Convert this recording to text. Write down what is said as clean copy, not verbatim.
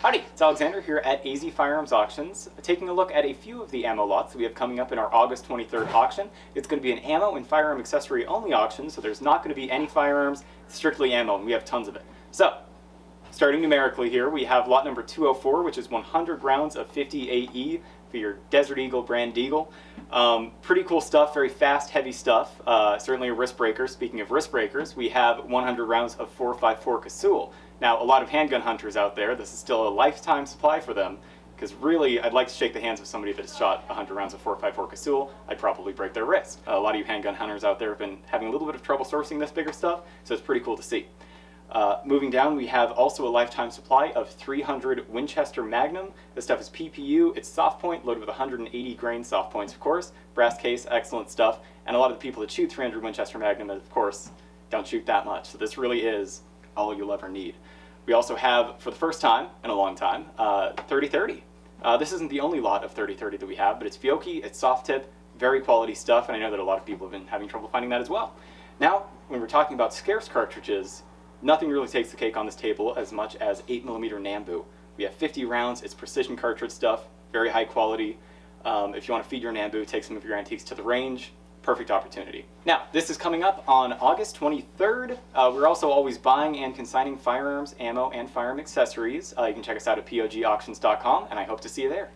Howdy, it's Alexander here at AZFirearms Auctions, taking a look at a few of the ammo lots that we have coming up in our August 23rd auction. It's going to be an ammo and firearm accessory only auction, so there's not going to be any firearms, strictly ammo, and we have tons of it. So, starting numerically here, we have lot number 204, which is 100 rounds of 50 AE for your Desert Eagle brand Deagle. Pretty cool stuff, very fast, heavy stuff, certainly a wrist breaker. Speaking of wrist breakers, we have 100 rounds of 4.54 Casull. Now, a lot of handgun hunters out there, this is still a lifetime supply for them, because really, I'd like to shake the hands of somebody that has shot 100 rounds of 4.54 Casull. I'd probably break their wrist. A lot of you handgun hunters out there have been having a little bit of trouble sourcing this bigger stuff, so it's pretty cool to see. Moving down, we have also a lifetime supply of 300 Winchester Magnum. This stuff is PPU, it's soft point, loaded with 180 grain soft points, of course. Brass case, excellent stuff. And a lot of the people that shoot 300 Winchester Magnum, of course, don't shoot that much. So this really is all you'll ever need. We also have, for the first time in a long time, 3030. This isn't the only lot of 3030 that we have, but it's Fiocchi, it's soft tip, very quality stuff, and I know that a lot of people have been having trouble finding that as well. Now, when we're talking about scarce cartridges, nothing really takes the cake on this table as much as 8mm Nambu. We have 50 rounds, it's precision cartridge stuff, very high quality. If you want to feed your Nambu, take some of your antiques to the range, perfect opportunity. Now, this is coming up on August 23rd. We're also always buying and consigning firearms, ammo, and firearm accessories. You can check us out at pogauctions.com, and I hope to see you there.